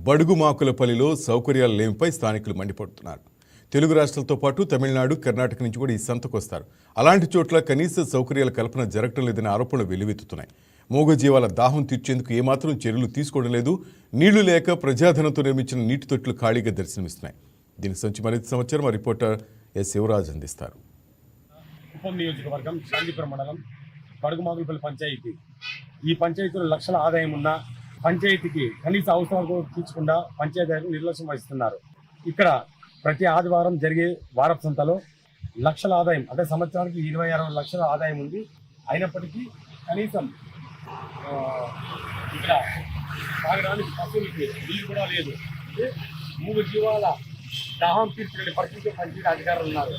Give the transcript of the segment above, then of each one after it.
బడుగుమాకులపల్లిలో సౌకర్యాల లేమిపై స్థానికులు మండిపడుతున్నారు. తెలుగు రాష్ట్రాలతో పాటు తమిళనాడు, కర్ణాటక నుంచి కూడా ఈ సంతకు వస్తారు. అలాంటి చోట్ల కనీస సౌకర్యాల కల్పన జరగటం లేదనే ఆరోపణలు వెల్లువెత్తుతున్నాయి. మూగజీవాల దాహం తీర్చేందుకు ఏమాత్రం చర్యలు తీసుకోవడం లేదు. నీళ్లు లేక ప్రజాధనంతో నిర్మించిన నీటి తొట్లు ఖాళీగా దర్శనమిస్తున్నాయి. దీనికి సంబంధించి మరింత సమాచారం మా రిపోర్టర్ ఎస్ శివరాజ్ అందిస్తారు. కుప్పం నియోజకవర్గం శాంతిపురం మండలం బడుగుమాకులపల్లి పంచాయతీ. ఈ పంచాయతీలో లక్షల ఆదాయం ఉన్న పంచాయతీకి కనీస అవసరాలు తీర్చకుండా పంచాయతీ నిర్లక్ష్యం వహిస్తున్నారు. ఇక్కడ ప్రతి ఆదివారం జరిగే వారపు సంతలో లక్షల ఆదాయం, అంటే సంవత్సరానికి 26 లక్షల ఆదాయం ఉంది. అయినప్పటికీ కనీసం ఇక్కడ తాగడానికి పశువులకి నీళ్ళు కూడా లేదు. మూడు జీవాల దాహం తీర్చుకునే పరిస్థితి పంచాయతీ అధికారులు ఉన్నారు.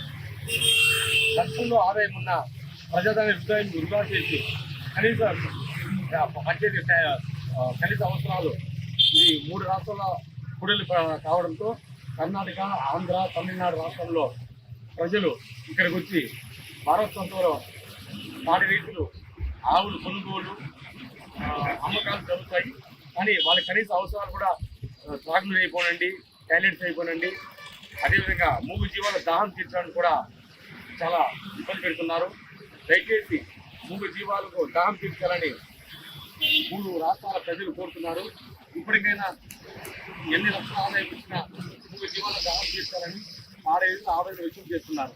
లక్షల్లో ఆదాయం ఉన్న ప్రజాధన వృధా చేసి కనీస పంచాయతీ కనీస అవసరాలు ఈ 3 రాష్ట్రాల కూడలి కావడంతో కర్ణాటక, ఆంధ్ర, తమిళనాడు రాష్ట్రంలో ప్రజలు ఇక్కడికి వచ్చి భారత్ సంతలో పాడి రైతులు ఆవులు కొనుగోలు అమ్మకాలు జరుగుతాయి. కానీ వాళ్ళ కనీస అవసరాలు కూడా త్రాగులు అయిపోనండి, టాయిలెట్స్ అయిపోనండి, అదేవిధంగా మూడు జీవాల దాహం తీర్చడానికి కూడా చాలా ఇబ్బంది పెడుతున్నారు. దయచేసి మూడు జీవాలకు దాహం తీర్చాలని 3 రాష్ట్రాల ప్రజలు కోరుతున్నారు. ఇప్పటికైనా ఎన్ని లక్షల ఆదాయం ఇచ్చినా మూడు జీవాల దాహం తీర్చాలని ఆవేదన వ్యక్తం చేస్తున్నారు.